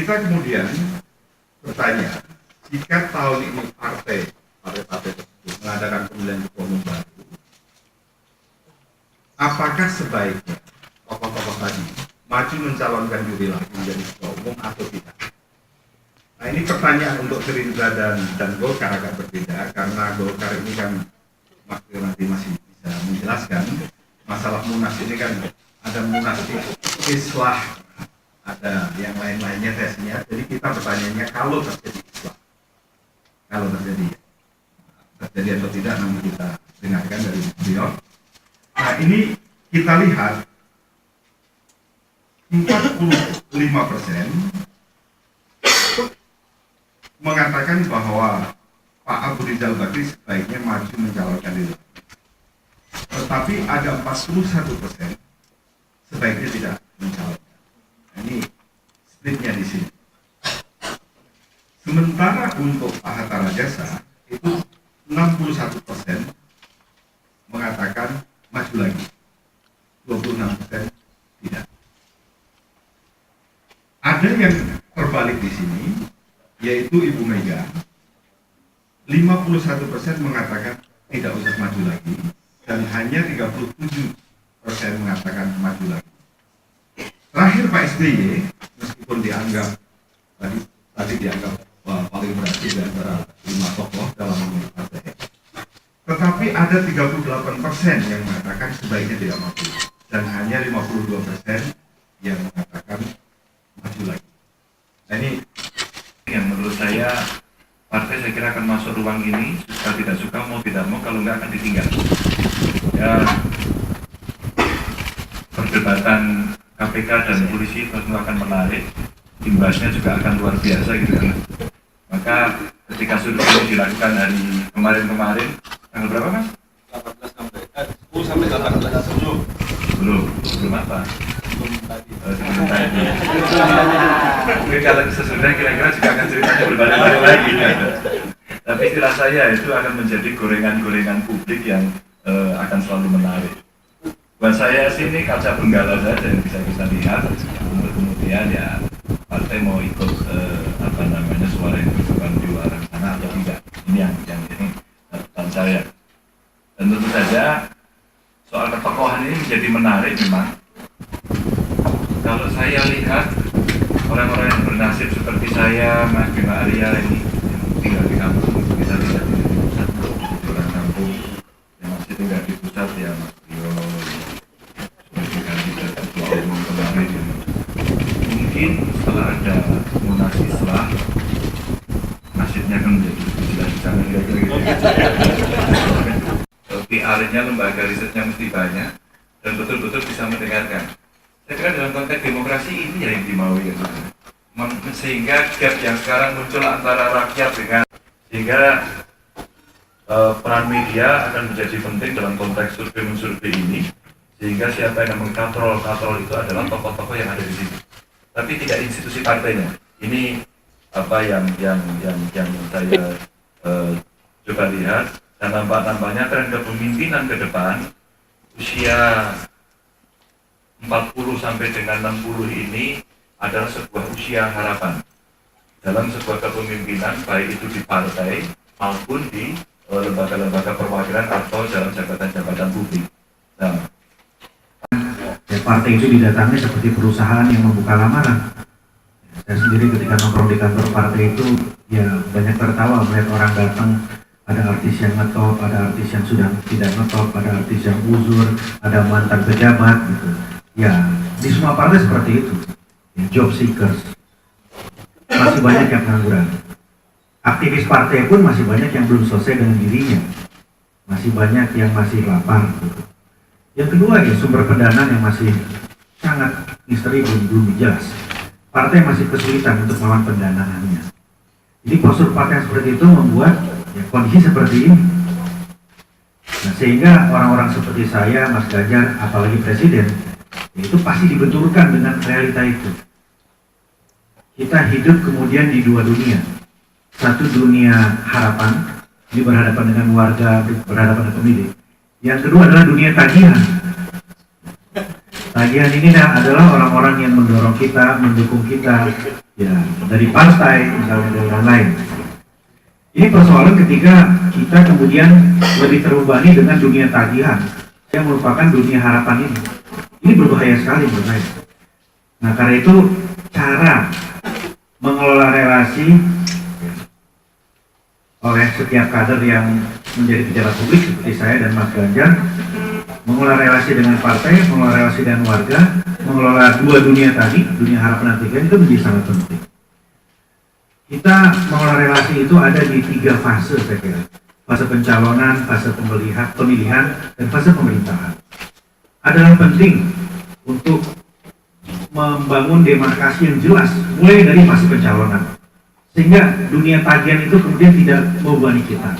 kita kemudian bertanya, jika tahun ini partai-partai tersebut mengadakan pemilihan ketua umum baru, apakah sebaiknya tokoh-tokoh tadi maju mencalonkan diri lagi menjadi ketua umum atau tidak? Nah, ini pertanyaan untuk Gerindra dan Golkar agak berbeda, karena Golkar ini kan nanti masih bisa menjelaskan masalah Munas ini kan ada Munas Islah, ada yang lain-lainnya tesnya. Jadi kita bertanya kalau terjadi Islah, kalau terjadi atau tidak, namun kita dengarkan dari beliau. Nah, ini kita lihat 45% mengatakan bahwa Pak Abu Rizal Bakri sebaiknya maju mencalonkan diri. Tetapi ada 41% sebaiknya tidak mencalonkan. Nah, ini splitnya di sini. Sementara untuk Pak Hatta Rajasa itu 61% mengatakan maju lagi, 26% tidak. Ada yang terbalik di sini, yaitu Ibu Mega. 51% mengatakan tidak usah maju lagi, dan hanya 37% mengatakan maju lagi. Terakhir Pak SBY, meskipun dianggap tadi dianggap paling berhasil di antara 5 tokoh dalam memilih partai, tetapi ada 38% yang mengatakan sebaiknya tidak maju, dan hanya 52% yang mengatakan maju lagi. Nah, ini yang menurut saya partai saya kira akan masuk ruang ini, suka tidak suka, mau tidak mau, kalau nggak akan ditinggal. Ya, perdebatan KPK dan polisi tentu akan menarik, imbasnya juga akan luar biasa gitu kan. Maka ketika survei ini dilakukan hari kemarin, tanggal berapa Mas? 10 sampai 18. Belum apa? Mungkin kalau sesudah kira-kira juga akan ceritanya berbalik lagi. Tapi istilah saya itu akan menjadi gorengan-gorengan publik yang akan selalu menarik. Buat saya sih ini kaca benggala saja yang bisa kita lihat untuk kemudian ya partai mau ikut suara yang berkembang di luar sana atau tidak. Ini yang ini catatan saya. Dan tentu saja soal ketokohan ini menjadi menarik memang. Kalau saya lihat orang-orang yang bernasib seperti saya, Mas Bima Arya ini yang tinggal di kampung, kita tidak di pusat, di orang kampung yang masih tinggal di pusat, ya Mas Rio sebagai kandidat ketua umum kemarin. Mungkin setelah ada Munas Islah, nasibnya kan menjadi jelas di sana kira-kira gitu. PR-nya, lembaga risetnya mesti banyak dan betul-betul bisa mendengarkan. Saya kira dalam konteks demokrasi ini yang dimaui ya, sehingga gap yang sekarang muncul antara rakyat dengan, sehingga peran media akan menjadi penting dalam konteks survei ini, sehingga siapa yang mengkatrol itu adalah tokoh-tokoh yang ada di sini, tapi tidak institusi partainya. Ini apa yang saya coba lihat, dan nampaknya tren kepemimpinan ke depan usia 40 sampai dengan 60 ini adalah sebuah usia harapan dalam sebuah kepemimpinan, baik itu di partai maupun di lembaga-lembaga perwakilan atau dalam jabatan-jabatan publik. Nah, partai itu didatangi seperti perusahaan yang membuka lamaran. Saya sendiri ketika nongkrong di kantor partai itu ya banyak tertawa melihat orang datang, ada artis yang ngetop, ada artis yang sudah tidak ngetop, ada artis yang uzur, ada mantan pejabat gitu. Ya, di semua partai seperti itu. Ya, job seekers. Masih banyak yang pengangguran. Aktivis partai pun masih banyak yang belum selesai dengan dirinya. Masih banyak yang masih lapar gitu. Yang kedua ya, sumber pendanaan yang masih sangat misteri, belum jelas. Partai masih kesulitan untuk melawan pendanaannya. Jadi postur partai yang seperti itu membuat ya, kondisi seperti ini. Nah, sehingga orang-orang seperti saya, Mas Ganjar, apalagi Presiden, itu pasti dibenturkan dengan realita itu. Kita hidup kemudian di dua dunia. Satu dunia harapan, ini berhadapan dengan warga, berhadapan dengan pemilih. Yang kedua adalah dunia tagihan. Tagihan ini adalah orang-orang yang mendorong kita, mendukung kita ya dari partai misalnya dan lain-lain. Ini persoalan ketika kita kemudian lebih terbebani dengan dunia tagihan yang merupakan dunia harapan ini. Ini berbahaya sekali menurut saya. Nah karena itu cara mengelola relasi oleh setiap kader yang menjadi pejabat publik seperti saya dan Mas Ganjar, mengelola relasi dengan partai, mengelola relasi dengan warga, mengelola dua dunia tadi, dunia harapan dan tagihan itu menjadi sangat penting. Kita mengelola relasi itu ada di 3 fase saya kira. Fase pencalonan, fase pemilihan, dan fase pemerintahan. Adalah penting untuk membangun demarkasi yang jelas, mulai dari fase pencalonan. Sehingga dunia tagihan itu kemudian tidak membebani kita.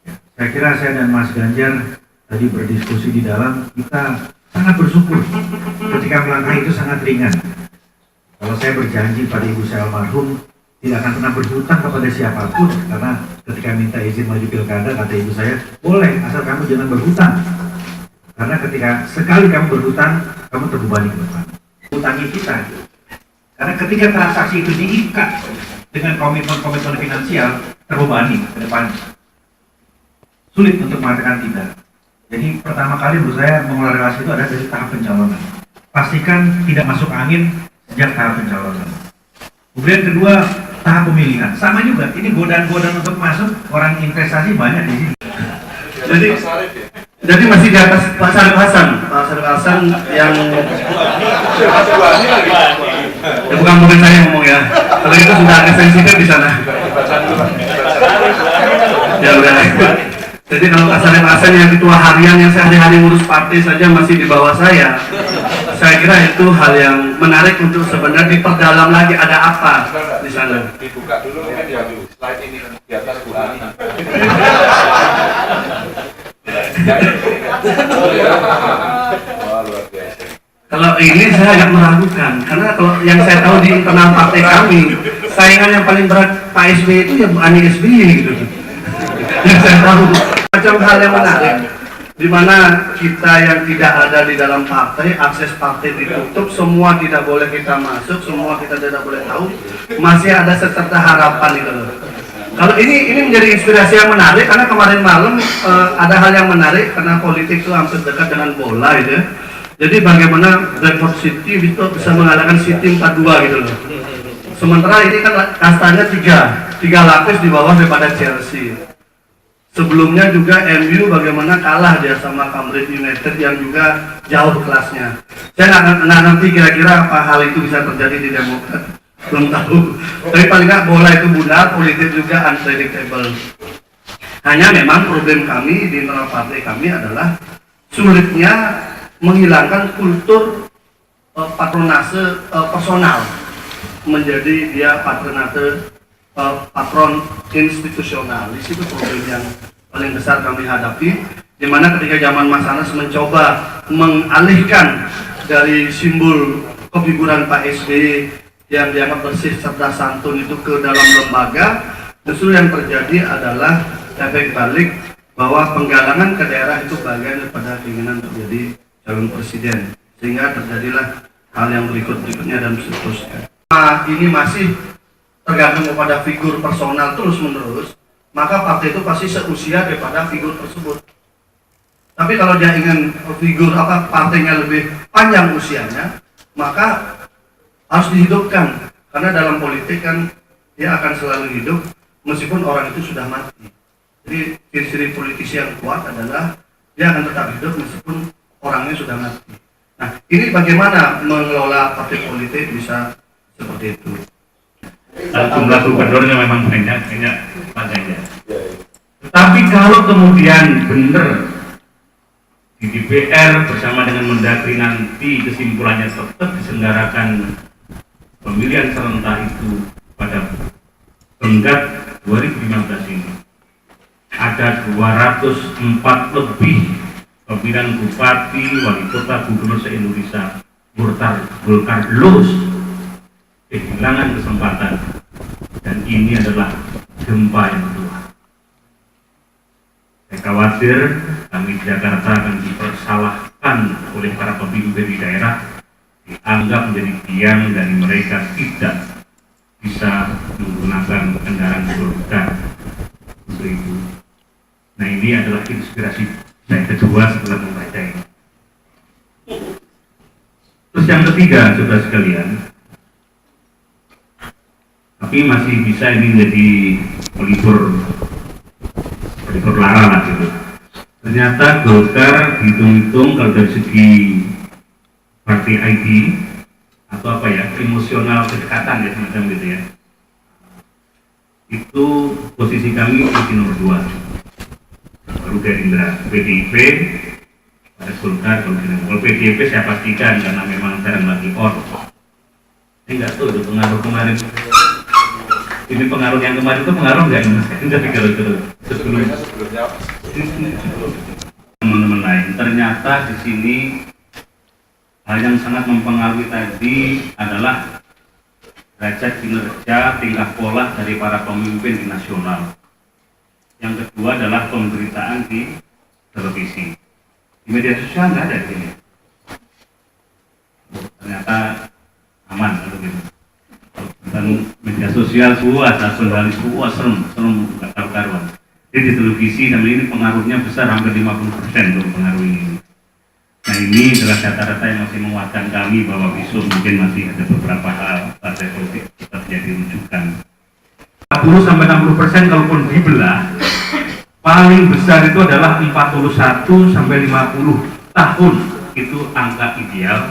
Ya, saya kira saya dan Mas Ganjar tadi berdiskusi di dalam, kita sangat bersyukur ketika melangkah itu sangat ringan. Kalau saya berjanji pada ibu saya almarhum, tidak akan pernah berhutang kepada siapapun, karena ketika minta izin maju pilkada, kata ibu saya, boleh asal kamu jangan berhutang, karena ketika sekali kamu berhutang, kamu terbebani ke depan. Hutangi kita, karena ketika transaksi itu diikat dengan komitmen-komitmen finansial, terbebani ke depan. Sulit untuk mengatakan tidak. Jadi pertama kali menurut saya mengelola relasi itu ada dari tahap pencalonan. Pastikan tidak masuk angin sejak tahap pencalonan. Kemudian kedua, tahap pemilihan. Sama juga, ini godaan-godaan untuk masuk orang investasi banyak di sini. Jadi masih di atas Pak Sarip Hasan. Pak Sarip Hasan yang ya, bukan saya yang ngomong ya. Kalau itu sudah agak sensitif di sana. Ya udah. Jadi kalau Pak Sarip Hasan yang ketua harian yang sehari-hari ngurus partai saja masih di bawah saya kira itu hal yang menarik untuk sebenarnya diperdalam lagi ada apa di sana. Dibuka dulu mungkin ya slide ini di atas Bu Ani. Kalau ini saya agak meragukan karena kalau yang saya tahu di internal partai kami saingan yang paling berat Pak SBY itu ya Bu Ani SBY gitu. Yang saya tahu macam hal yang menarik di mana kita yang tidak ada di dalam partai, akses partai ditutup, semua tidak boleh kita masuk, semua kita tidak boleh tahu, masih ada secerca harapan gitu loh. Kalau ini menjadi inspirasi yang menarik karena kemarin malam ada hal yang menarik karena politik itu hampir dekat dengan bola gitu ya. Jadi bagaimana Bradford City itu bisa mengalahkan City 4-2 gitu loh. Sementara ini kan kastanya tiga lapis di bawah daripada Chelsea. Sebelumnya juga MU bagaimana kalah dia sama Cambridge United yang juga jauh kelasnya. Saya nggak nanti kira-kira apa hal itu bisa terjadi di Demokrat, belum tahu. Tapi paling nggak bola itu bundar, politik juga unpredictable. Hanya memang problem kami di internal partai kami adalah sulitnya menghilangkan kultur patronase personal menjadi dia patron institusional. Di situ problem yang paling besar kami hadapi, di mana ketika zaman Mas Anas mencoba mengalihkan dari simbol kefiguran Pak SBY yang dianggap bersih cerdas santun itu ke dalam lembaga, justru yang terjadi adalah efek balik bahwa penggalangan ke daerah itu bagian daripada keinginan terjadi calon presiden, sehingga terjadilah hal yang berikutnya dan seterusnya. Ini masih tergantung kepada figur personal terus menerus, maka partai itu pasti seusia daripada figur tersebut. Tapi kalau dia ingin figur partainya lebih panjang usianya, maka harus dihidupkan, karena dalam politik kan dia akan selalu hidup meskipun orang itu sudah mati. Jadi ciri-ciri politisi yang kuat adalah dia akan tetap hidup meskipun orangnya sudah mati. Nah, ini bagaimana mengelola partai politik bisa seperti itu? Jumlah gubernurnya memang banyak panjangnya. Tapi kalau kemudian benar di DPR bersama dengan Mendagri nanti kesimpulannya tetap diselenggarakan pemilihan serentak itu pada tenggat 2015 ini, ada 204 lebih pemilihan bupati, wali kota, gubernur se-Indonesia Golkar lulus, kehilangan kesempatan, dan ini adalah gempa yang kedua. Saya khawatir kami di Jakarta akan dipersalahkan oleh para pemimpin di daerah, dianggap menjadi biang dari mereka tidak bisa menggunakan kendaraan bermotor untuk itu. Nah, ini adalah inspirasi saya kedua setelah membaca ini. Terus yang ketiga, saudara sekalian, tapi masih bisa ini menjadi pelipur lara lah gitu. Ternyata Golkar dihitung-hitung kalau dari segi partai ID atau apa ya, emosional kedekatan ya semacam gitu ya, itu posisi kami masih nomor 2, baru Gerindra. PDIP pada Golkar, kalau PDIP saya pastikan karena memang sekarang lagi on. Ini nggak tahu itu pengaruh kemarin, ini pengaruh yang kemarin itu pengaruh nggak ini mas? Tapi kalau sebelumnya teman-teman lain, ternyata di sini hal yang sangat mempengaruhi tadi adalah derajat kinerja, tingkah pola dari para pemimpin di nasional. Yang kedua adalah pemberitaan di televisi. Di media sosial nggak ada di sini. Ternyata aman gitu. Dan media sosial puas, jurnalis puas, serem, nggak karu-karuan. Jadi di televisi dan ini pengaruhnya besar, hampir 50% untuk pengaruh ini. Nah, ini adalah data-data yang masih menguatkan kami bahwa besok mungkin masih ada beberapa hal partai politik tetap jadi rujukan. 40-60% kalaupun dibelah, paling besar itu adalah 41-50 tahun. Itu angka ideal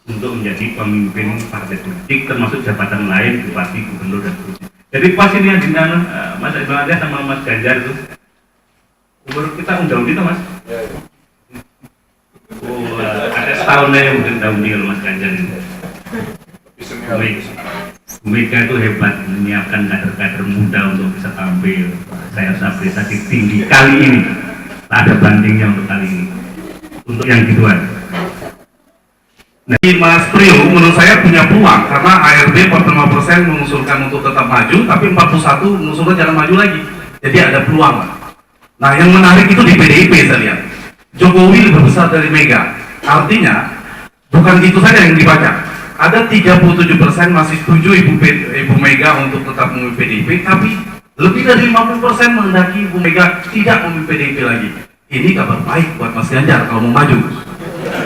untuk menjadi pemimpin partai politik, termasuk jabatan lain, bupati, gubernur, dan seterusnya. Jadi pas ini yang dinanam Mas Iqbal sama Mas Ganjar itu, umur kita undang itu Mas? Oh, ada setahun aja mungkin tahun ini kalau Mas Ganjar itu. Bu Mega itu hebat menyiapkan kader-kader muda untuk bisa tampil. Saya harus apresiasi tinggi kali ini, tak ada bandingnya untuk kali ini. Untuk yang gituan. Nah, Mas Priyo menurut saya punya peluang karena ARB 45% mengusulkan untuk tetap maju, tapi 41 mengusulkan jangan maju lagi. Jadi ada peluang. Nah, yang menarik itu di PDIP saya lihat. Jokowi lebih besar dari Mega. Artinya bukan itu saja yang dibaca. Ada 37% masih setuju Ibu Mega untuk tetap memimpin PDIP, tapi lebih dari 50% menghendaki Ibu Mega tidak memimpin PDIP lagi. Ini kabar baik buat Mas Ganjar kalau mau maju,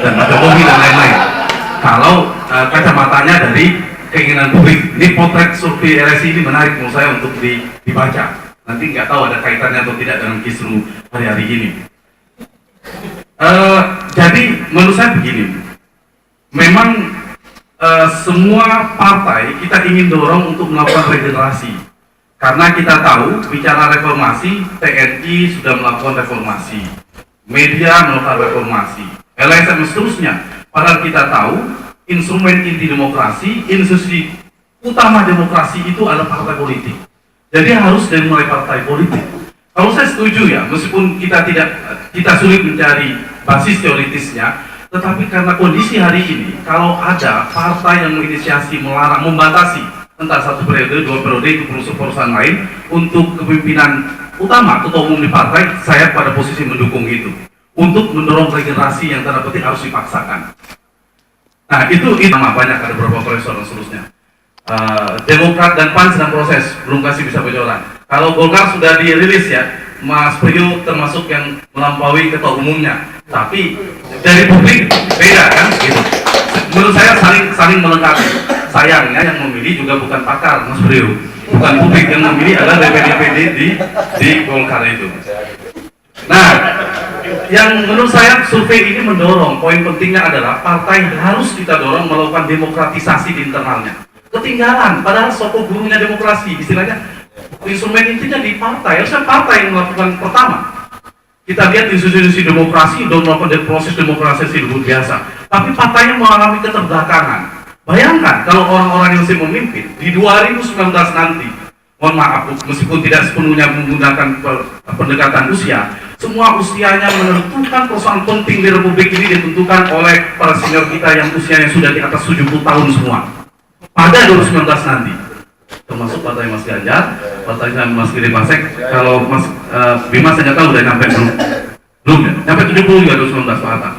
dan Pak Jokowi dan lain-lain. Kalau kacamatanya dari keinginan publik, ini potret survei LSI ini menarik menurut saya untuk dibaca. Nanti nggak tahu ada kaitannya atau tidak dengan kisru hari-hari ini. Jadi menurut saya begini, memang semua partai kita ingin dorong untuk melakukan regenerasi, karena kita tahu bicara reformasi, TNI sudah melakukan reformasi, media melakukan reformasi, LSM dan seterusnya. Padahal kita tahu instrumen inti demokrasi, institusi utama demokrasi itu adalah partai politik. Jadi harus dari mulai partai politik. Kalau saya setuju ya, meskipun kita sulit mencari basis teoritisnya, tetapi karena kondisi hari ini, kalau ada partai yang menginisiasi, melarang, membatasi entah satu periode, 2 periode itu perusahaan lain untuk kepemimpinan utama ketua umum di partai, saya pada posisi mendukung itu untuk mendorong regenerasi yang tanda petik harus dipaksakan. Nah itu sama banyak, ada beberapa profesor dan seterusnya. Demokrat dan PAN sedang proses, belum kasih bisa bocoran. Kalau Golkar sudah dirilis ya, Mas Priyo termasuk yang melampaui ketua umumnya. Tapi dari publik beda kan gitu. Menurut saya saling melengkapi. Sayangnya yang memilih juga bukan pakar, Mas Priyo, bukan publik, yang memilih adalah DPD di Golkar itu. Nah, yang menurut saya survei ini mendorong, poin pentingnya adalah partai harus kita dorong melakukan demokratisasi di internalnya. Ketinggalan, padahal soko gurunya demokrasi, istilahnya instrumen intinya di partai, harusnya partai yang melakukan pertama. Kita lihat institusi demokrasi sudah melakukan proses demokrasi luar biasa, tapi partainya mengalami keterbelakangan. Bayangkan kalau orang-orang yang masih memimpin di 2019 nanti, mohon maaf, meskipun tidak sepenuhnya menggunakan pendekatan usia, semua usianya menentukan persoalan penting di Republik ini ditentukan oleh para senior kita yang usianya sudah di atas 70 tahun semua. Pada 2019 nanti, termasuk partai Mas Ganjar, partainya Mas Gede Pasek. Kalau Mas Bima saya tahu udah nyampe belum ya? Nyampe 70 juga 2019 Pak Hatta?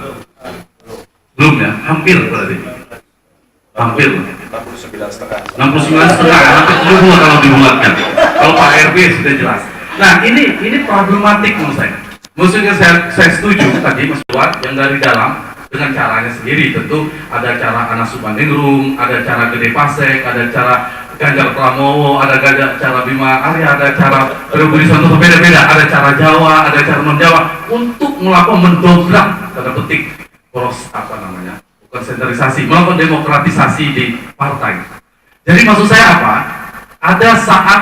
Belum ya? Hampir berarti. hampir 69,5. 69,5, hampir 70 kalau dibulatkan. Kalau Pak RB sudah jelas. Nah ini problematik menurut saya. Maksudnya saya setuju tadi Mas Fuad yang dari dalam dengan caranya sendiri. Tentu ada cara Anas Subandingrum, ada cara Gede Pasek, ada cara Ganjar Pranowo, ada cara Bima Arya, ada cara Budi Santoso, beda-beda, ada cara Jawa, ada cara non Jawa untuk melakukan mendobrak tanda petik bukan sentralisasi, melakukan demokratisasi di partai. Jadi maksud saya apa? Ada saat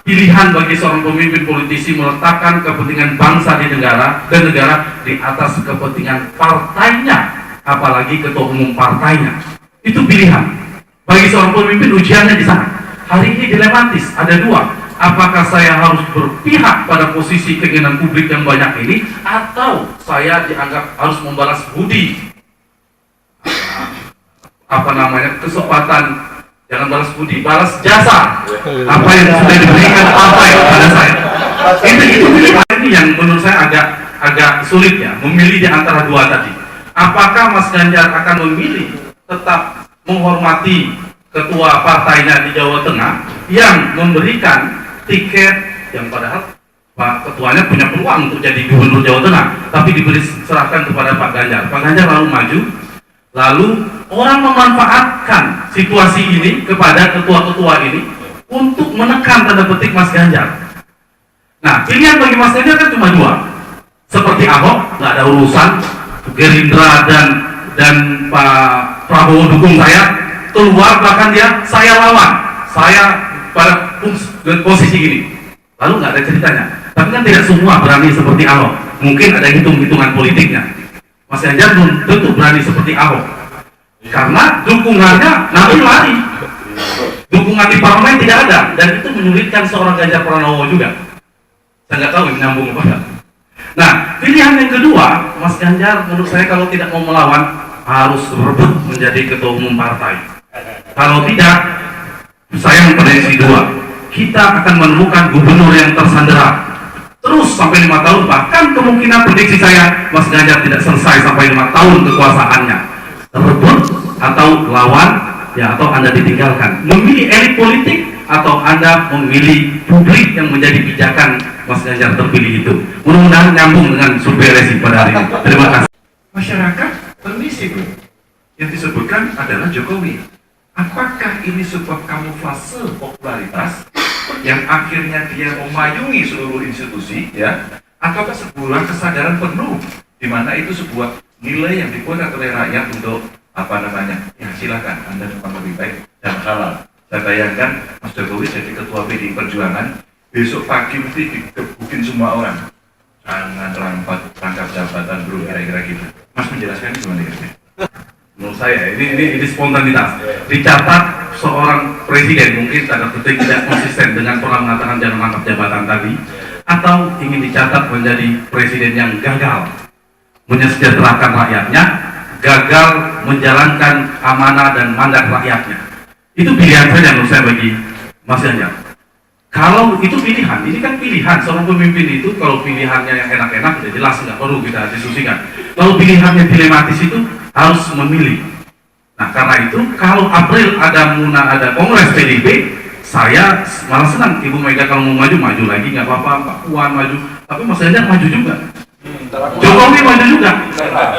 pilihan bagi seorang pemimpin politisi meletakkan kepentingan bangsa di negara dan negara di atas kepentingan partainya, apalagi ketua umum partainya. Itu pilihan. Bagi seorang pemimpin ujiannya di sana. Hari ini dilematis, ada dua. Apakah saya harus berpihak pada posisi keinginan publik yang banyak ini, atau saya dianggap harus membalas budi, kesempatan, jangan balas budi, balas jasa apa yang sudah diberikan partai kepada saya. Itu pilihan ini yang menurut saya agak sulit ya, memilih di antara dua tadi. Apakah Mas Ganjar akan memilih tetap menghormati ketua partainya di Jawa Tengah yang memberikan tiket yang padahal Pak Ketuanya punya peluang untuk jadi gubernur Jawa Tengah, tapi diberi serahkan kepada Pak Ganjar. Pak Ganjar lalu maju, lalu orang memanfaatkan situasi ini kepada ketua-ketua ini untuk menekan tanda petik Mas Ganjar. Nah, pilihan bagi Mas Ganjar kan cuma dua. Seperti Ahok, nggak ada urusan, Gerindra dan Pak Prabowo dukung saya, keluar bahkan saya lawan, saya pada posisi gini. Lalu nggak ada ceritanya. Tapi kan tidak semua berani seperti Ahok. Mungkin ada hitung-hitungan politiknya. Mas Ganjar belum tentu berani seperti Ahok. Karena dukungannya nanti lari. Dukungan di parlemen tidak ada, dan itu menyulitkan seorang Ganjar Pranowo juga. Saya nggak tahu ini nyambung apa. Nah, pilihan yang kedua, Mas Ganjar menurut saya kalau tidak mau melawan harus berebut menjadi ketua umum partai. Kalau tidak, saya memprediksi dua, kita akan menemukan gubernur yang tersandera terus sampai 5 tahun, bahkan kemungkinan prediksi saya Mas Ganjar tidak selesai sampai 5 tahun kekuasaannya. Rebut atau lawan, ya, atau Anda ditinggalkan. Memilih elit politik atau Anda memilih publik yang menjadi pijakan Mas Ganjar terpilih itu. Mudah-mudahan nyambung dengan survei Resi pada hari ini. Terima kasih. Masyarakat permisi, bro. Yang disebutkan adalah Jokowi. Apakah ini sebuah kamuflase popularitas yang akhirnya dia memayungi seluruh institusi, ya, ataukah sebuah kesadaran penuh di mana itu sebuah nilai yang dibuat oleh rakyat untuk ya silakan Anda memang lebih baik dan halal. Saya bayangkan Mas Jokowi jadi ketua PDI Perjuangan, besok pagi mesti digebukin semua orang, jangan rangkap jabatan bro, kira-kira gitu. Mas menjelaskan itu gimana kira-kira? Menurut saya ini spontanitas. Dicatat seorang presiden mungkin tanda petik tidak konsisten dengan pernah mengatakan jangan rangkap jabatan tadi, atau ingin dicatat menjadi presiden yang gagal menyejahterakan rakyatnya, gagal menjalankan amanah dan mandat rakyatnya. Itu pilihan saja menurut saya bagi Mas Ganjar. Kalau itu pilihan, ini kan pilihan seorang pemimpin itu. Kalau pilihannya yang enak-enak sudah jelas, nggak perlu kita diskusikan. Kalau pilihannya dilematis itu harus memilih. Nah, karena itu kalau April ada kongres PDIP, saya malah senang Ibu Mega kalau mau maju lagi, nggak apa-apa. Pak Puan maju, tapi Mas Ganjar maju juga. Jokowi maju juga.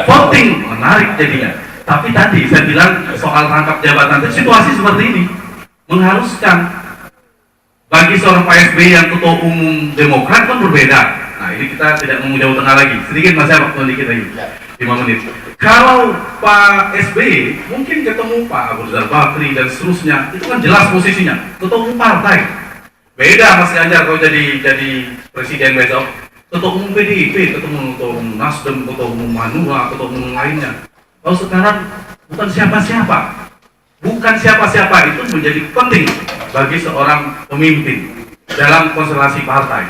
Voting menarik jadinya. Tapi tadi saya bilang soal rangkap jabatan, situasi seperti ini mengharuskan bagi seorang Pak SBY yang ketua umum Demokrat kan berbeda. Nah, ini kita tidak mau Jawa Tengah lagi. Sedikit Mas, waktu dikit lagi. 5 menit. Kalau Pak SBY mungkin ketemu Pak Abu Rizal Bakri dan seterusnya, itu kan jelas posisinya ketua umum partai. Beda Mas Ganjar kalau jadi presiden besok, ketua umum PDIP, ketemu ketua umum Nasdem, ketua umum Hanura, ketua umum lainnya. Kalau sekarang bukan siapa-siapa, itu menjadi penting bagi seorang pemimpin dalam konstelasi partai.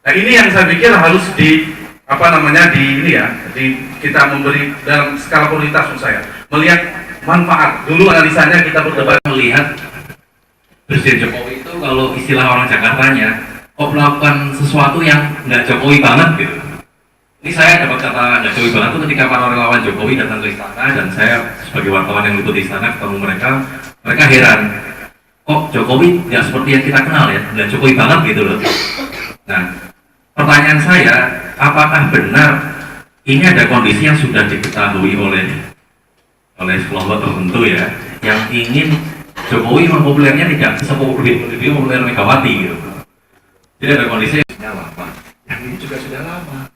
Nah, ini yang saya pikir harus kita memberi dalam skala prioritas menurut saya, melihat manfaat. Dulu analisanya kita berdebat melihat Presiden Jokowi itu kalau istilah orang Jakartanya kok melakukan sesuatu yang nggak Jokowi banget gitu. Ini saya dapat kata Jokowi banget tuh ketika para relawan Jokowi datang ke istana dan saya sebagai wartawan yang liput istana ketemu mereka heran. Kok Jokowi tidak seperti yang kita kenal ya, dan Jokowi banget gitu loh. Nah, pertanyaan saya, apakah benar ini ada kondisi yang sudah diketahui oleh kelompok tertentu ya, yang ingin Jokowi mempopulernya tidak sepopuler Megawati gitu. Jadi ada kondisi yang lama, yang ini juga sudah lama.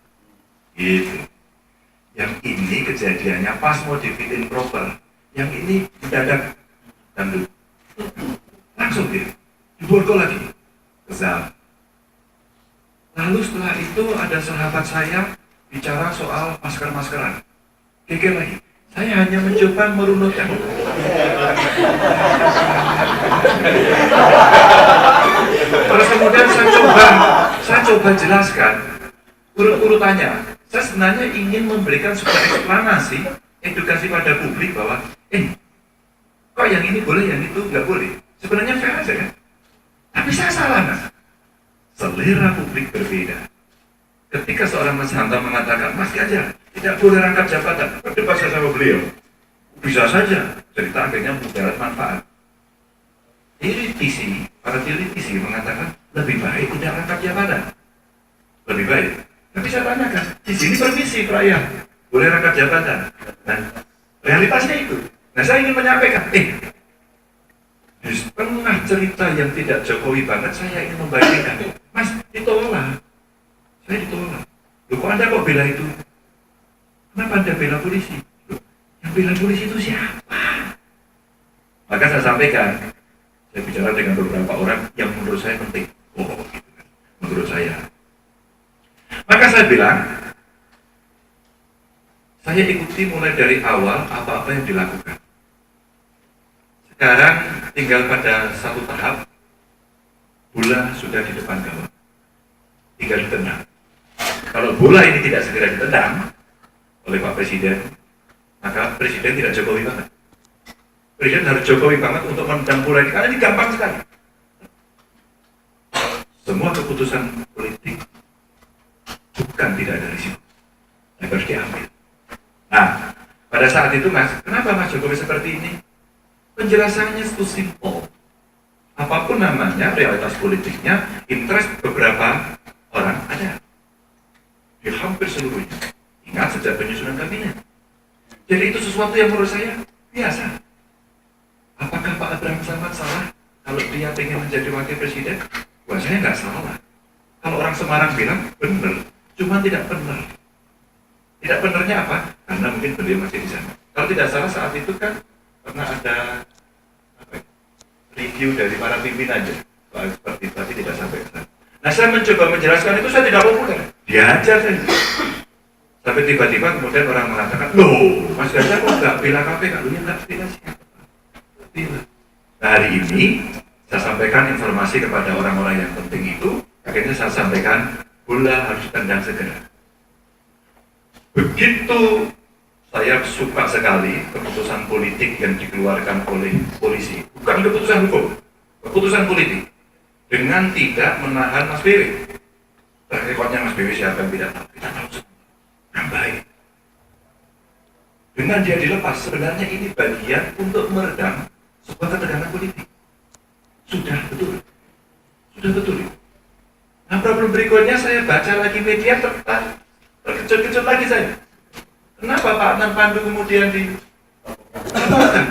Gitu. Yang ini kejadiannya pas mau di fit in proper, yang ini mendadak dan langsung dia diborgol lagi kesal. Lalu setelah itu ada sahabat saya bicara soal masker-maskeran, geger lagi. Saya hanya mencoba merunutkan. Terus kemudian saya coba jelaskan urut-urutannya. Saya sebenarnya ingin memberikan sebuah eksplanasi, edukasi pada publik bahwa kok yang ini boleh, yang itu nggak boleh. Sebenarnya fair aja kan? Tapi saya salah kan? Selera publik berbeda. Ketika seorang Mas Hanta mengatakan, Mas Ganjar tidak boleh rangkap jabatan, berdebat saya sama beliau. Bisa saja, cerita akhirnya mudarat manfaat. Para politisi mengatakan lebih baik tidak rangkap jabatan. Lebih baik. Tapi saya tanyakan, di sini permisi rakyat, boleh rangkap jabatan. Dan realitasnya itu. Nah saya ingin menyampaikan, di tengah cerita yang tidak Jokowi banget, saya ingin membandingkan. Mas, ditolak. Saya ditolak. Loh kok Anda kok bela itu? Kenapa Anda bela polisi? Loh, yang bela polisi itu siapa? Maka saya sampaikan, saya bicara dengan beberapa orang yang menurut saya penting. Oh, gitu kan. Menurut saya. Maka saya bilang, saya ikuti mulai dari awal apa-apa yang dilakukan. Sekarang tinggal pada satu tahap, bola sudah di depan gawang, tinggal ditendang. Kalau bola ini tidak segera ditendang oleh Pak Presiden, maka Presiden tidak Jokowi banget. Presiden harus Jokowi banget untuk menendang bola ini, karena ini gampang sekali. Semua keputusan politik bukan tidak ada risiko, yang harus diambil. Nah, pada saat itu Mas, kenapa Mas Jokowi seperti ini? Penjelasannya itu simple. Apapun namanya, realitas politiknya, interest beberapa orang ada. Di hampir seluruhnya. Ingat sejak penyusunan kabinet. Jadi itu sesuatu yang menurut saya biasa. Apakah Pak Abraham Samad salah kalau dia ingin menjadi wakil presiden? Wah, saya nggak salah. Kalau orang Semarang bilang, benar. Cuma tidak benar. Tidak benarnya apa? Karena mungkin beliau masih di sana. Kalau tidak salah saat itu kan pernah ada review dari para pimpinannya soal seperti itu, tapi tidak sampai ke sana. Nah, saya mencoba menjelaskan itu, saya tidak populer. Diajar saya. Sampai tiba-tiba kemudian orang mengatakan, loh, Mas Ganjar kok nggak bela KPK? Lu ya nggak bela siapa? Bela. Nah, hari ini saya sampaikan informasi kepada orang-orang yang penting itu. Akhirnya saya sampaikan, bola harus ditendang segera. Begitu saya suka sekali keputusan politik yang dikeluarkan oleh polisi, bukan keputusan hukum, keputusan politik, dengan tidak menahan Mas BW. Rekodnya Mas BW siapa yang tidak tahu? Kita tahu semua. Yang baik. Dengan dia dilepas, sebenarnya ini bagian untuk meredam sebuah ketegangan politik. Sudah betul. Sudah betul. Nah, problem berikutnya saya baca lagi media, terkejut-kejut lagi saya. Kenapa Pak Adnan Pandu kemudian dilaporkan?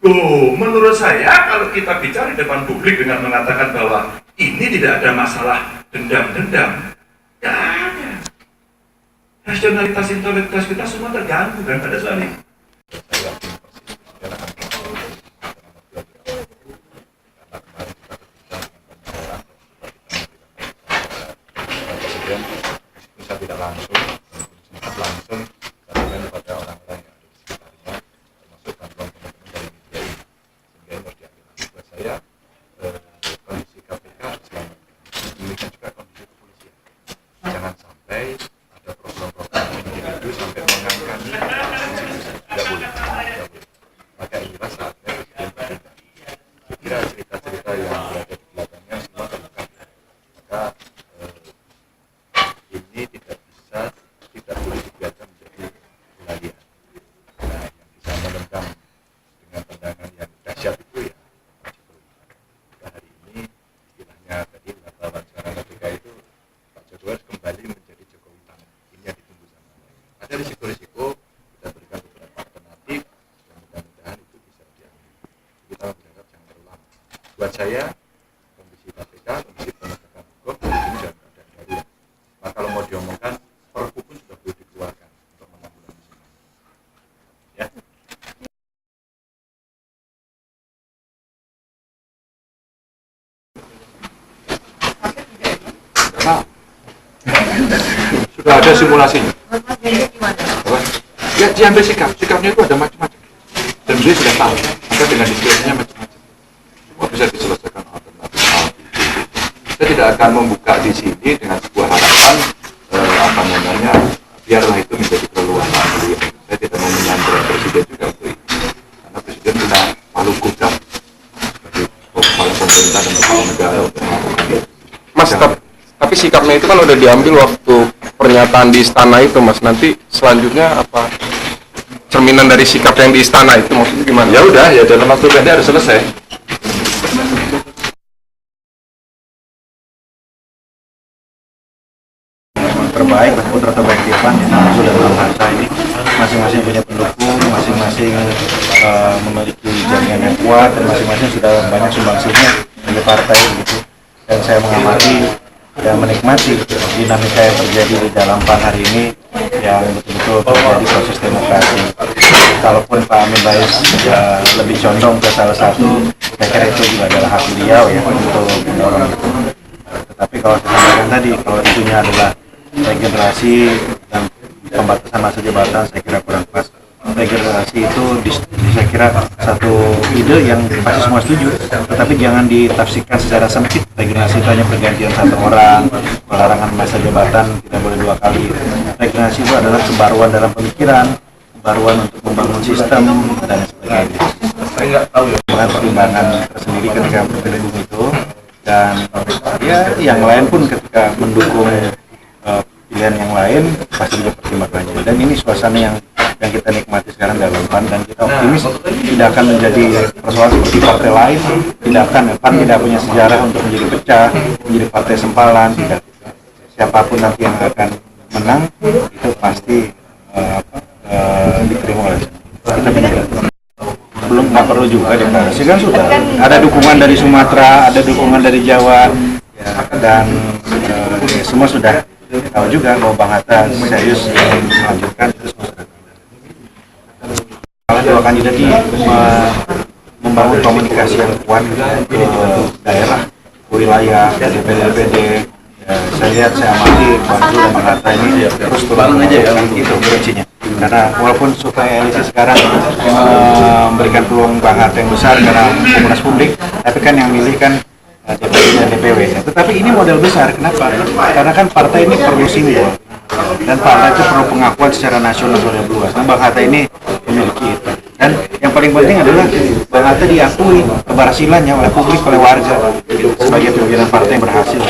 Oh, menurut saya kalau kita bicara di depan publik dengan mengatakan bahwa ini tidak ada masalah dendam-dendam, ya ada. Rasionalitas intelektualitas kita semua terganggu kan pada saat ini. Bisa tidak langsung sampaikan kepada orang-orang yang ada di sekitarnya, termasuk bantuan teman-teman dari media ini, sehingga ini harus diambil. Buat saya, kondisi KPK selamat, demikian juga kondisi kepolisian. Jangan sampai ada program-program individu sampai mengangkat institusi. buat saya kondisi KPK, kondisi penegakan hukum ini dalam keadaan darurat. Nah, kalau mau diomongkan, Perpu pun sudah boleh dikeluarkan untuk menanggulangi semua. Ya. Nah, sudah ada simulasinya. Ya, diambil sikapnya itu ada macam-macam. Dan dia sudah tahu, maka dengan diskusinya macam-macam. Semua bisa diselesaikan alternatif A, B, C. Saya tidak akan membuka di sini dengan sebuah harapan biarlah itu menjadi keleluasaan beliau. Saya tidak mau menyandera presiden juga untuk itu, karena presiden punya palu gudang sebagai kepala pemerintah dan kepala negara untuk melakukan itu. Mas, tapi sikapnya itu kan udah diambil waktu pernyataan di istana itu, Mas. Nanti selanjutnya apa cerminan dari sikap yang di istana itu maksudnya gimana? Ya udah, ya dalam waktu pendek harus selesai. Terbaik putra terbaik di depan sudah dalam bangsa ini, masing-masing punya pendukung, masing-masing memiliki jaringan yang kuat, dan masing-masing sudah banyak sumbangsinya dari partai gitu. Dan saya mengamati dan menikmati dinamika yang terjadi di dalam PAN hari ini, yang betul-betul terjadi proses demokrasi. Kalaupun Pak Amin Rais lebih condong ke salah satu, saya kira itu juga adalah hak beliau ya untuk mendorong itu. Tetapi kalau saya sampaikan tadi, kalau isunya adalah regenerasi dan pembatasan masa jabatan, saya kira kurang pas. Regenerasi itu saya kira satu ide yang pasti semua setuju, tetapi jangan ditafsirkan secara sempit. Regenerasi itu hanya pergantian satu orang, pelarangan masa jabatan tidak boleh 2 kali. Regenerasi itu adalah kebaruan dalam pemikiran, kebaruan untuk membangun sistem dan sebagainya. Saya nggak tahu ya. Dengan pertimbangan tersendiri ketika mendukung itu, dan ya yang lain pun ketika mendukung pilihan yang lain pasti juga pertimbangannya. Dan ini suasana yang kita nikmati sekarang dalam PAN, dan kita optimis tidak akan menjadi persoalan seperti partai lain. Tidak akan, PAN tidak punya sejarah untuk menjadi pecah, menjadi partai sempalan. Tidak. Siapapun nanti yang akan menang itu pasti diterima oleh kita. Belum, nggak perlu juga deklarasi, kan sudah ada dukungan dari Sumatera, ada dukungan dari Jawa, dan semua sudah tahu juga bahwa Bang Hatta serius melanjutkan terus. Kalau dua kandidat ini membangun komunikasi yang kuat ke daerah, ke wilayah, DPD, saya lihat, saya amati Bang Zul dan Bang Hatta ini terus turun aja ya, itu kuncinya. Karena walaupun survei elit sekarang memberikan peluang Bang Hatta yang besar karena komunikasi publik, tapi kan yang milih kan DPD dan DPW. Tetapi ini model besar, kenapa? Karena kan partai ini perlu simbol, dan partai itu perlu pengakuan secara nasional secara luas. Nah, Bang Hatta ini memiliki itu. Dan yang paling penting adalah Bang Hatta diakui keberhasilannya oleh publik, oleh warga sebagai pimpinan partai yang berhasil.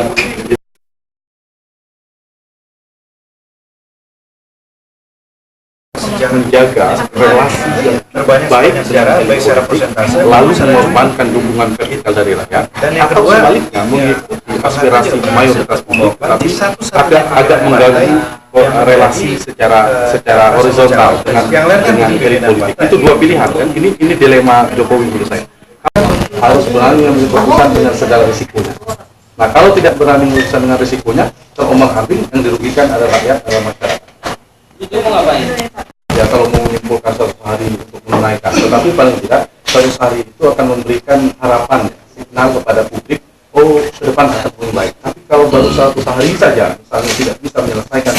Menjaga relasi yang baik secara persentase, lalu mengorbankan dukungan vertikal dari rakyat, dan yang kedua sebaliknya mengikuti aspirasi mayoritas publik, tapi agak mengganggu relasi secara horizontal dengan elit politik. Itu dua pilihan kan. Ini dilema Jokowi menurut saya. Harus berani mengambil keputusan dengan segala risikonya. Nah, kalau tidak berani mengambil dengan risikonya, terombang-ambing yang dirugikan adalah rakyat, adalah masyarakat. Itu mau ngapain? Ya, kalau mau menyimpulkan 100 hari untuk menunaikan, tetapi paling tidak 100 hari itu akan memberikan harapan, signal kepada publik, oh ke depan akan lebih baik. Tapi kalau baru 100 hari saja, misalnya tidak bisa menyelesaikan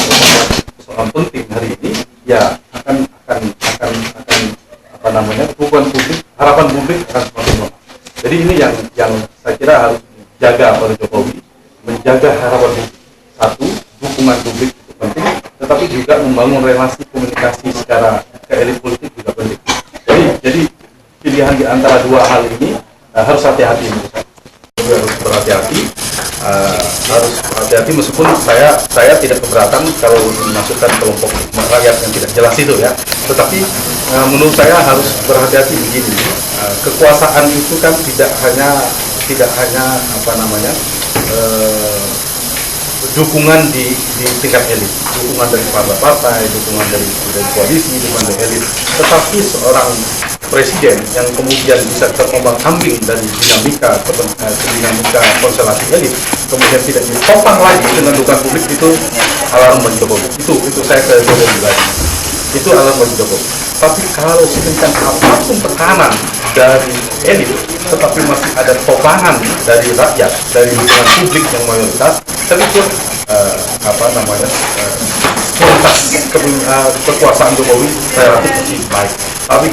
persoalan penting hari ini, ya akan dukungan publik, harapan publik akan semakin lemah. Jadi ini yang saya kira harus dijaga oleh Jokowi, menjaga harapan publik. Satu, dukungan publik itu penting, tetapi juga membangun relasi komunikasi secara ke elit politik juga penting. Jadi pilihan di antara dua hal ini harus hati-hati menurut saya. Harus berhati-hati meskipun saya tidak keberatan kalau dimasukkan kelompok rakyat yang tidak jelas itu ya. Tetapi menurut saya harus berhati-hati begini. Kekuasaan itu kan tidak hanya dukungan di tingkat elit, dukungan dari partai-partai, dukungan dari koalisi, dukungan dari elit, tetapi seorang presiden yang kemudian bisa terombang-ambing dari dinamika konstelasi elit, kemudian tidak ditopang lagi dengan dukungan publik, itu alarm bagi Jokowi. Itu saya ke Jokowi lagi. Itu alarm bagi Jokowi. Tapi kalau sedemikian apapun tekanan dari elit, tetapi masih ada topangan dari rakyat, dari dukungan publik yang mayoritas, saya pikir kualitas kekuasaan Jokowi relatif masih baik. Tapi